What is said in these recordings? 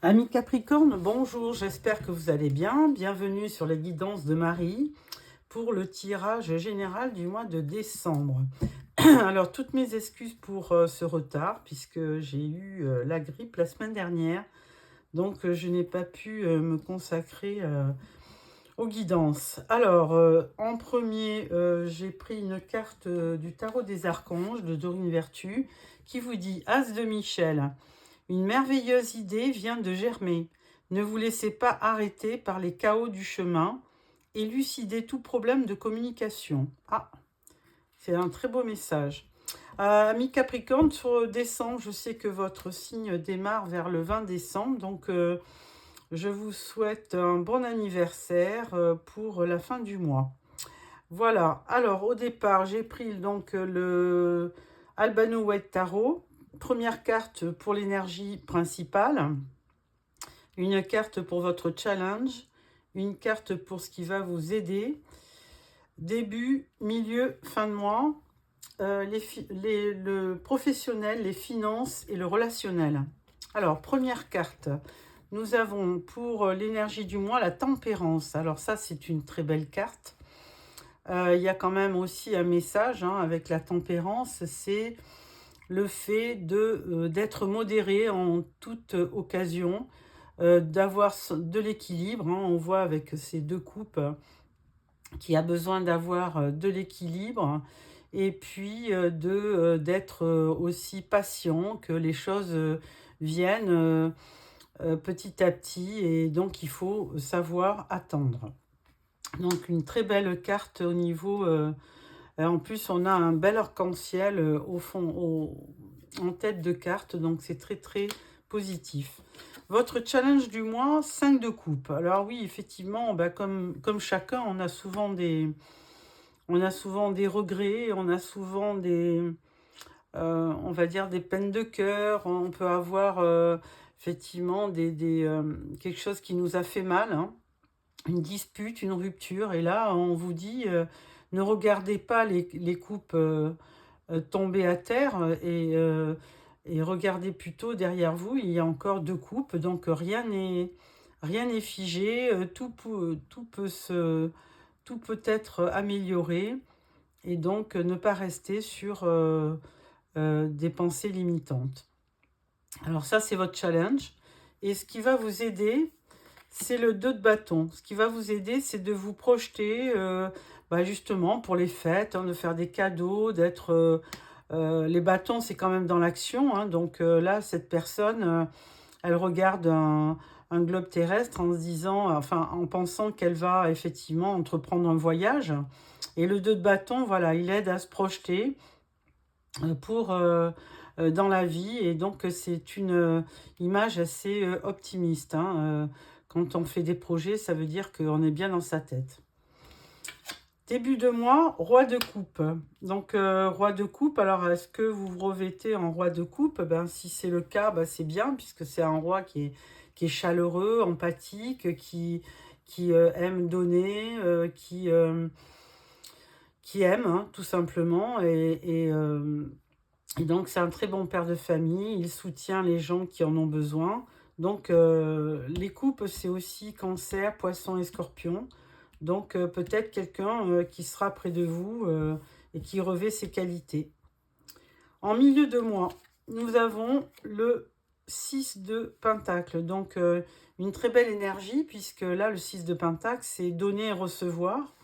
Amis Capricorne, bonjour, j'espère que vous allez bien. Bienvenue sur les guidances de Marie pour le tirage général du mois de décembre. Alors, toutes mes excuses pour ce retard, puisque j'ai eu la grippe la semaine dernière, donc je n'ai pas pu me consacrer aux guidances. Alors, en premier, j'ai pris une carte du tarot des archanges de Dorine Vertu qui vous dit As de Michel. Une merveilleuse idée vient de germer. Ne vous laissez pas arrêter par les chaos du chemin. Élucidez tout problème de communication. Ah, c'est un très beau message. Amis Capricorne, sur décembre, je sais que votre signe démarre vers le 20 décembre, donc je vous souhaite un bon anniversaire pour la fin du mois. Voilà, alors au départ, j'ai pris donc le Albano White Tarot. Première carte pour l'énergie principale, une carte pour votre challenge, une carte pour ce qui va vous aider, début, milieu, fin de mois, le professionnel, les finances et le relationnel. Alors, première carte, nous avons pour l'énergie du mois la tempérance. Alors ça, c'est une très belle carte. Il y a quand même aussi un message avec la tempérance, c'est le fait d'être modéré en toute occasion, d'avoir de l'équilibre. On voit avec ces deux coupes qu'il y a besoin d'avoir de l'équilibre et puis d'être aussi patient, que les choses viennent petit à petit et donc il faut savoir attendre. Donc une très belle carte au niveau... en plus, on a un bel arc-en-ciel au fond, en tête de carte, donc c'est très très positif. Votre challenge du mois, 5 de coupe. Alors oui, effectivement, comme chacun, on a souvent des regrets, on a souvent on va dire des peines de cœur, on peut avoir effectivement quelque chose qui nous a fait mal, une dispute, une rupture, et là on vous dit ne regardez pas les coupes tomber à terre et regardez plutôt derrière vous, il y a encore deux coupes, donc rien n'est figé, tout peut être amélioré, et donc ne pas rester sur des pensées limitantes. Alors ça, c'est votre challenge, et ce qui va vous aider, c'est le 2 de bâton. Ce qui va vous aider, c'est de vous projeter justement pour les fêtes, de faire des cadeaux, d'être... les bâtons, c'est quand même dans l'action. Donc là, cette personne, elle regarde un globe terrestre en se disant, enfin, en pensant qu'elle va effectivement entreprendre un voyage. Et le 2 de bâton, voilà, il aide à se projeter pour... dans la vie, et donc c'est une image assez optimiste. Quand on fait des projets, ça veut dire qu'on est bien dans sa tête. Début de mois, roi de coupe. Donc roi de coupe, alors est-ce que vous vous revêtez en roi de coupe? Si c'est le cas, c'est bien, puisque c'est un roi qui est chaleureux, empathique, qui aime donner, qui aime, tout simplement, et donc, c'est un très bon père de famille. Il soutient les gens qui en ont besoin. Donc, les coupes, c'est aussi Cancer, Poisson et Scorpion. Donc, peut-être quelqu'un qui sera près de vous et qui revêt ses qualités. En milieu de mois, nous avons le 6 de Pentacle. Donc, une très belle énergie, puisque là, le 6 de Pentacle, c'est donner et recevoir.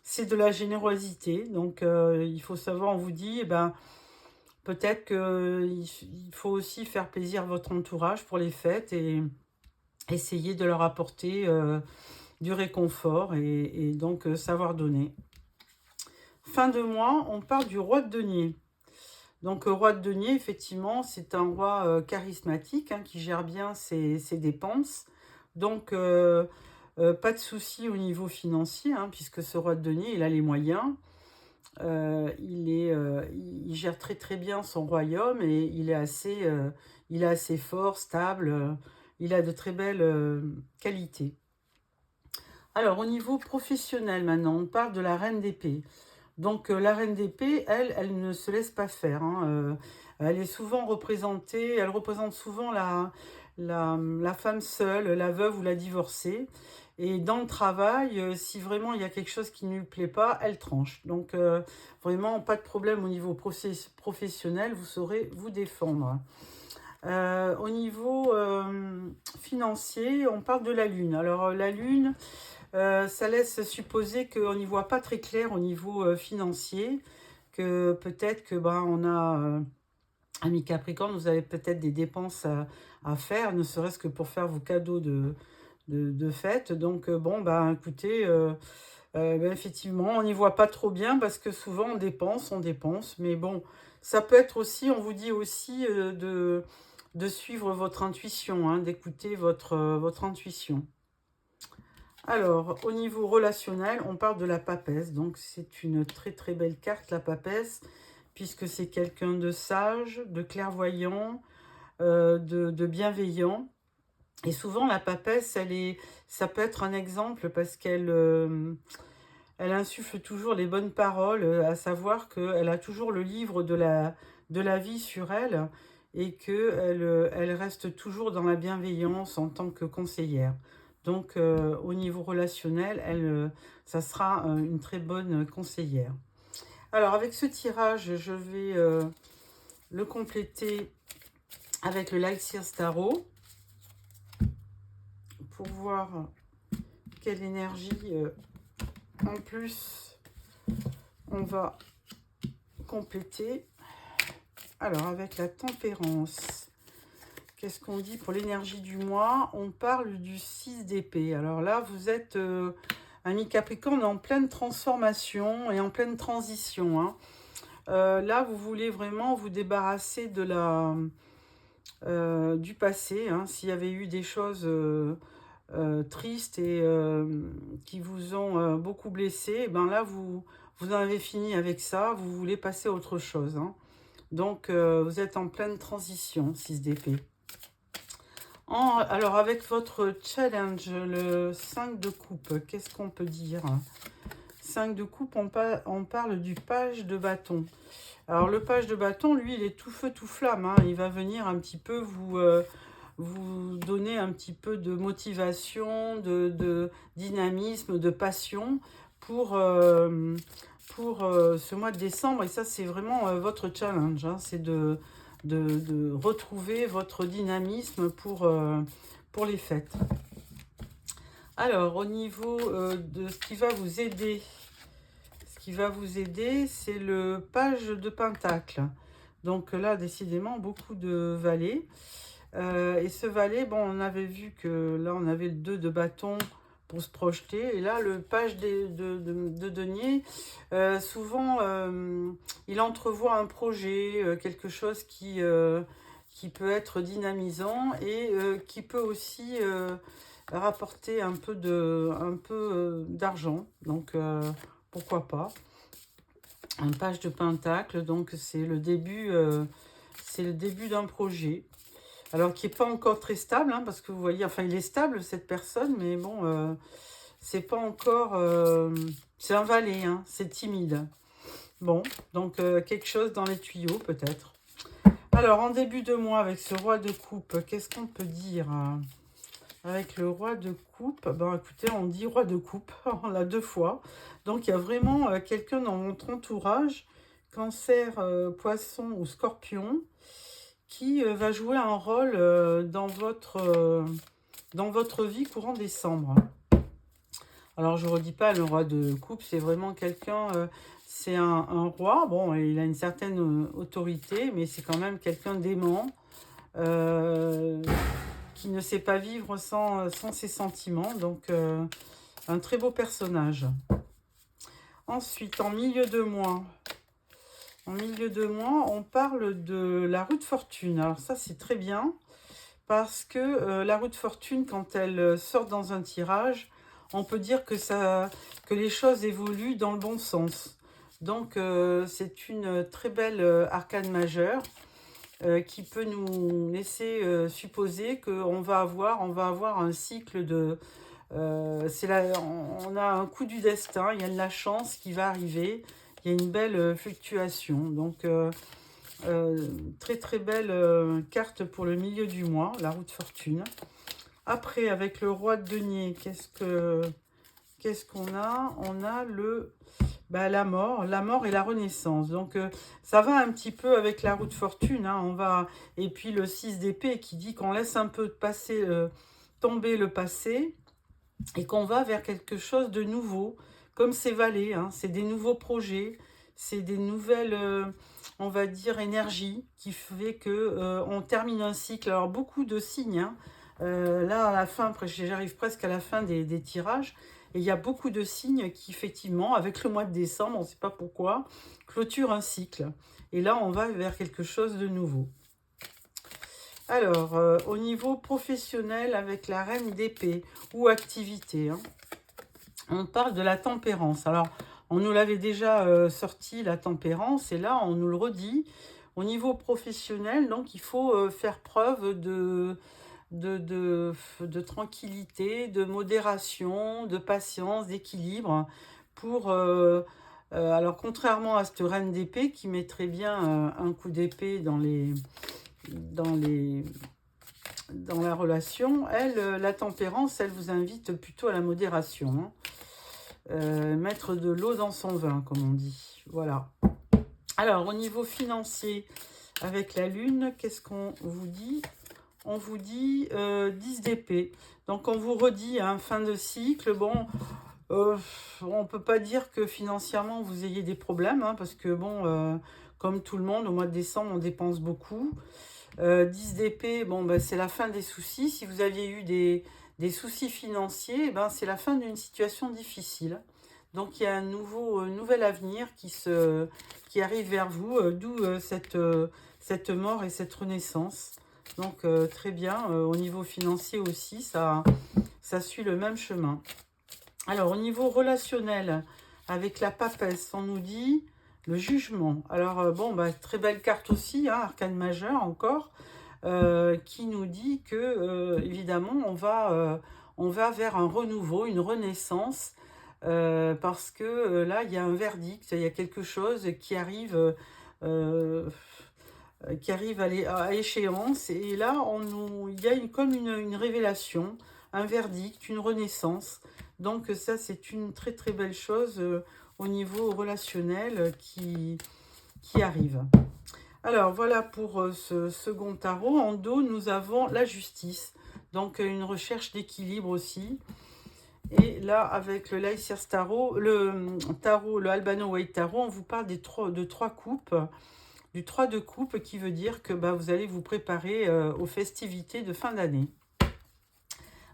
C'est de la générosité. Donc, il faut savoir, on vous dit, peut-être qu'il faut aussi faire plaisir à votre entourage pour les fêtes et essayer de leur apporter du réconfort et donc savoir donner. Fin de mois, on parle du roi de denier. Donc, roi de denier, effectivement, c'est un roi charismatique qui gère bien ses dépenses. Donc, pas de souci au niveau financier, puisque ce roi de denier, il a les moyens. Il gère très très bien son royaume et il est assez fort, stable. Il a de très belles qualités. Alors, au niveau professionnel maintenant, on parle de la reine d'épée. Donc, la reine d'épée, elle ne se laisse pas faire. Elle est souvent représentée, elle représente souvent la femme seule, la veuve ou la divorcée. Et dans le travail, si vraiment il y a quelque chose qui ne lui plaît pas, elle tranche. Donc vraiment, pas de problème au niveau professionnel, vous saurez vous défendre. Au niveau financier, on parle de la Lune. Alors la Lune, ça laisse supposer qu'on n'y voit pas très clair au niveau financier, que peut-être que on a... Amis Capricorne, vous avez peut-être des dépenses à faire, ne serait-ce que pour faire vos cadeaux de fête. Donc, bon, écoutez, effectivement, on n'y voit pas trop bien parce que souvent on dépense. Mais bon, ça peut être aussi, on vous dit aussi de suivre votre intuition, hein, d'écouter votre intuition. Alors, au niveau relationnel, on parle de la papesse. Donc, c'est une très très belle carte, la papesse, puisque c'est quelqu'un de sage, de clairvoyant, de bienveillant. Et souvent, la papesse, ça peut être un exemple parce elle insuffle toujours les bonnes paroles, à savoir qu'elle a toujours le livre de la vie sur elle et qu'elle reste toujours dans la bienveillance en tant que conseillère. Donc, au niveau relationnel, ça sera une très bonne conseillère. Alors, avec ce tirage, je vais le compléter avec le Light Seers Tarot pour voir quelle énergie en plus on va compléter. Alors, avec la tempérance, qu'est-ce qu'on dit pour l'énergie du mois? On parle du 6 d'épée. Alors là, vous êtes, ami Capricorne, en pleine transformation et en pleine transition. Hein. Là, vous voulez vraiment vous débarrasser de du passé. Hein. S'il y avait eu des choses tristes et qui vous ont beaucoup blessé, là, vous en avez fini avec ça. Vous voulez passer à autre chose. Hein. Donc, vous êtes en pleine transition, 6 d'épée. Alors, avec votre challenge, le 5 de coupe, qu'est-ce qu'on peut dire? 5 de coupe, on parle du page de bâton. Alors, le page de bâton, lui, il est tout feu, tout flamme. Hein. Il va venir un petit peu vous donner un petit peu de motivation, de dynamisme, de passion pour ce mois de décembre. Et ça, c'est vraiment votre challenge. Hein. C'est de retrouver votre dynamisme pour les fêtes. Alors, au niveau de ce qui va vous aider, c'est le page de pentacle. Donc là, décidément, beaucoup de valets. Et ce valet, on avait vu que là, on avait le 2 de bâton pour se projeter. Et là, le page de denier, souvent, il entrevoit un projet, quelque chose qui peut être dynamisant et qui peut aussi rapporter un peu d'argent. Donc, pourquoi pas. Un page de pentacle, donc c'est le début d'un projet. Alors, qui n'est pas encore très stable, hein, parce que vous voyez, enfin, il est stable, cette personne, mais bon, c'est pas encore... c'est un valet, hein, c'est timide. Bon, donc, quelque chose dans les tuyaux, peut-être. Alors, en début de mois, avec ce roi de coupe, qu'est-ce qu'on peut dire avec le roi de coupe? Écoutez, on dit roi de coupe, on l'a 2 fois. Donc, il y a vraiment quelqu'un dans votre entourage, cancer, poisson ou scorpion, qui va jouer un rôle dans votre vie courant décembre. Alors, je ne redis pas le roi de coupe, c'est vraiment quelqu'un, c'est un roi. Bon, il a une certaine autorité, mais c'est quand même quelqu'un d'aimant, qui ne sait pas vivre sans ses sentiments. Donc, un très beau personnage. Ensuite, en milieu de mois, on parle de la roue de fortune. Alors ça, c'est très bien, parce que la roue de fortune, quand elle sort dans un tirage, on peut dire que les choses évoluent dans le bon sens. Donc, c'est une très belle arcane majeure qui peut nous laisser supposer qu'on va avoir un cycle de... on a un coup du destin, il y a de la chance qui va arriver, il y a une belle fluctuation. Donc, Très très belle carte pour le milieu du mois, la roue de fortune. Après, avec le roi de denier, qu'est-ce qu'on a? On a la mort et la renaissance. Donc, ça va un petit peu avec la roue de fortune. Hein, et puis le 6 d'épée qui dit qu'on laisse un peu tomber le passé et qu'on va vers quelque chose de nouveau, comme ces vallées. Hein, c'est des nouveaux projets, c'est des nouvelles, on va dire, énergies qui fait que on termine un cycle. Alors, beaucoup de signes. Hein. Là, à la fin, j'arrive presque à la fin des tirages. Et il y a beaucoup de signes qui, effectivement, avec le mois de décembre, on ne sait pas pourquoi, clôturent un cycle. Et là, on va vers quelque chose de nouveau. Alors, au niveau professionnel, avec la reine d'épée ou activité, hein, on parle de la tempérance. Alors, on nous l'avait déjà sorti, la tempérance, et là, on nous le redit. Au niveau professionnel, donc, il faut faire preuve de tranquillité, de modération, de patience, d'équilibre pour... alors, contrairement à cette reine d'épée qui mettrait bien un coup d'épée dans la relation, la tempérance, elle vous invite plutôt à la modération. Hein. Mettre de l'eau dans son vin, comme on dit. Voilà. Alors, au niveau financier, avec la lune, qu'est-ce qu'on vous dit? On vous dit 10 d'épée. Donc, on vous redit, hein, fin de cycle. Bon, on ne peut pas dire que financièrement, vous ayez des problèmes, hein, parce que, bon, comme tout le monde, au mois de décembre, on dépense beaucoup. 10 d'épée, bon, ben, c'est la fin des soucis. Si vous aviez eu des soucis financiers, ben, c'est la fin d'une situation difficile. Donc, il y a un nouvel avenir qui arrive vers vous, d'où cette mort et cette renaissance. Donc, très bien. Au niveau financier aussi, ça suit le même chemin. Alors, au niveau relationnel, avec la papesse, on nous dit le jugement. Alors, bon, bah, très belle carte aussi, hein, arcane majeur encore, qui nous dit que, évidemment, on va vers un renouveau, une renaissance, parce que là, il y a un verdict, il y a quelque chose qui arrive à échéance. Et là, il y a comme une révélation, un verdict, une renaissance. Donc ça, c'est une très très belle chose au niveau relationnel qui arrive. Alors voilà pour ce second tarot. En dos, nous avons la justice. Donc une recherche d'équilibre aussi. Et là, avec le Leicester Tarot, le Albano White Tarot, on vous parle de trois coupes. Du 3 de coupe qui veut dire que vous allez vous préparer aux festivités de fin d'année.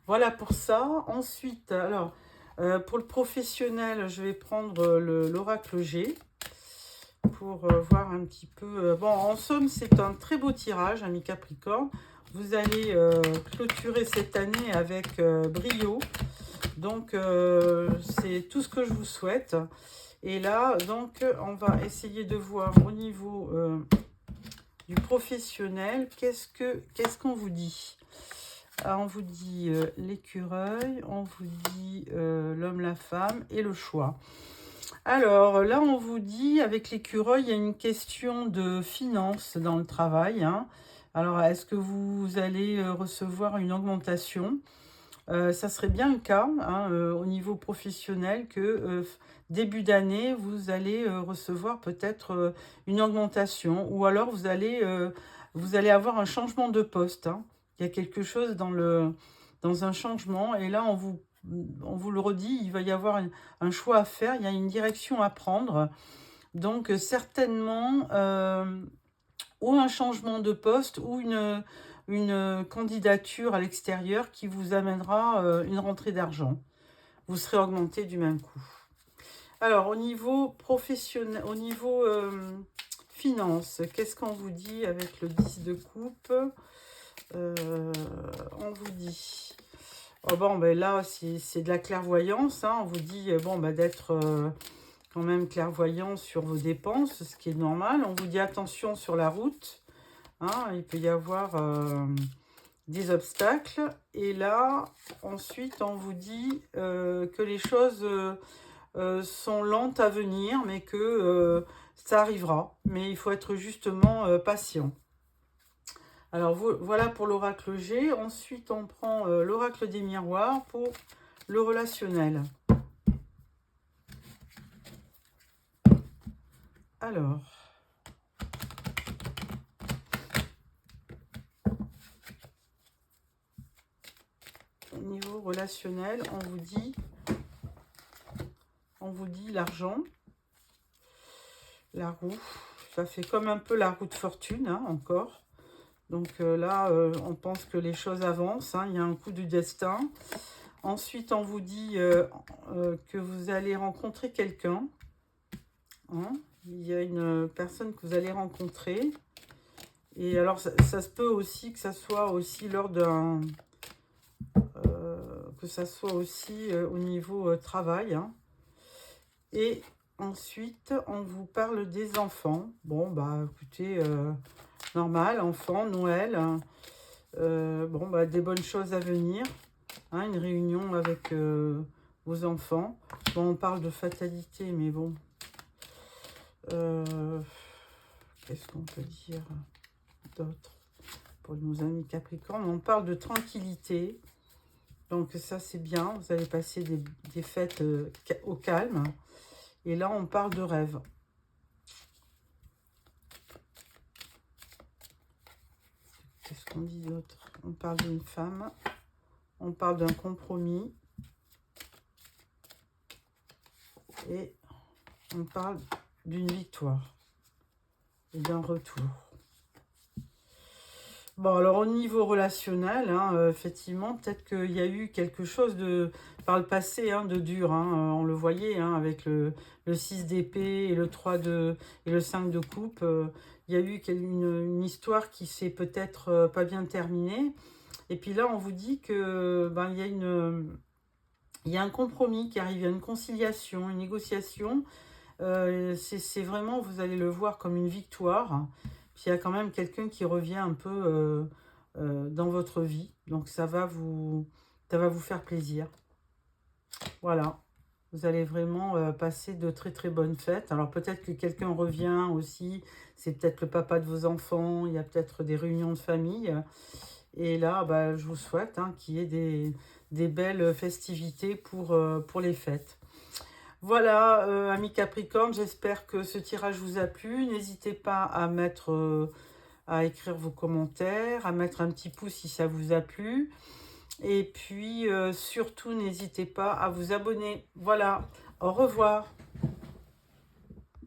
Voilà pour ça. Ensuite, alors, pour le professionnel, je vais prendre l'oracle G pour voir un petit peu. Bon, en somme, c'est un très beau tirage, ami Capricorne. Vous allez clôturer cette année avec brio. Donc, c'est tout ce que je vous souhaite. Et là, donc, on va essayer de voir au niveau du professionnel, qu'est-ce qu'on vous dit? Alors, on vous dit l'écureuil, on vous dit l'homme, la femme et le choix. Alors, là, on vous dit, avec l'écureuil, il y a une question de finances dans le travail. Hein. Alors, est-ce que vous allez recevoir une augmentation? Ça serait bien le cas hein, au niveau professionnel que début d'année, vous allez recevoir peut-être une augmentation ou alors vous allez avoir un changement de poste. Hein. Il y a quelque chose dans un changement et là, on vous le redit, il va y avoir un choix à faire, il y a une direction à prendre. Donc, certainement, ou un changement de poste ou une candidature à l'extérieur qui vous amènera une rentrée d'argent. Vous serez augmenté du même coup. Alors, au niveau professionnel, au niveau finance, qu'est-ce qu'on vous dit avec le 10 de coupe? On vous dit... Oh bon, ben là, c'est de la clairvoyance. Hein. On vous dit d'être quand même clairvoyant sur vos dépenses, ce qui est normal. On vous dit attention sur la route. Hein, il peut y avoir des obstacles. Et là, ensuite, on vous dit que les choses sont lentes à venir, mais que ça arrivera. Mais il faut être justement patient. Alors voilà pour l'oracle G. Ensuite, on prend l'oracle des miroirs pour le relationnel. Alors, au niveau relationnel, on vous dit l'argent, la roue. Ça fait comme un peu la roue de fortune, hein, encore. Donc là, on pense que les choses avancent, hein, il y a un coup du destin. Ensuite, on vous dit que vous allez rencontrer quelqu'un. Hein. Il y a une personne que vous allez rencontrer. Et alors, ça se peut aussi que ça soit aussi lors d'un... que ça soit aussi au niveau travail. Hein. Et ensuite, on vous parle des enfants. Bon, bah, écoutez, normal, enfants, Noël. Bon, bah, des bonnes choses à venir. Hein, une réunion avec vos enfants. Bon, on parle de fatalité, mais bon. Qu'est-ce qu'on peut dire d'autre pour nos amis Capricorne? On parle de tranquillité. Donc ça, c'est bien. Vous allez passer des fêtes au calme. Et là, on parle de rêve. Qu'est-ce qu'on dit d'autre? On parle d'une femme. On parle d'un compromis. Et on parle d'une victoire. Et d'un retour. Bon, alors au niveau relationnel, hein, effectivement, peut-être qu'il y a eu quelque chose par le passé hein, de dur. Hein, on le voyait hein, avec le 6 d'épée et le 3 et le 5 de coupe. Il y a eu une histoire qui s'est peut-être pas bien terminée. Et puis là, on vous dit que ben, il y a un compromis qui arrive, il y a une conciliation, une négociation. C'est vraiment, vous allez le voir comme une victoire. Puis il y a quand même quelqu'un qui revient un peu dans votre vie. Donc ça va vous faire plaisir. Voilà. Vous allez vraiment passer de très très bonnes fêtes. Alors peut-être que quelqu'un revient aussi. C'est peut-être le papa de vos enfants. Il y a peut-être des réunions de famille. Et là, bah, je vous souhaite hein, qu'il y ait des belles festivités pour les fêtes. Voilà, amis Capricorne, j'espère que ce tirage vous a plu. N'hésitez pas à écrire vos commentaires, à mettre un petit pouce si ça vous a plu. Et puis, surtout, n'hésitez pas à vous abonner. Voilà, au revoir.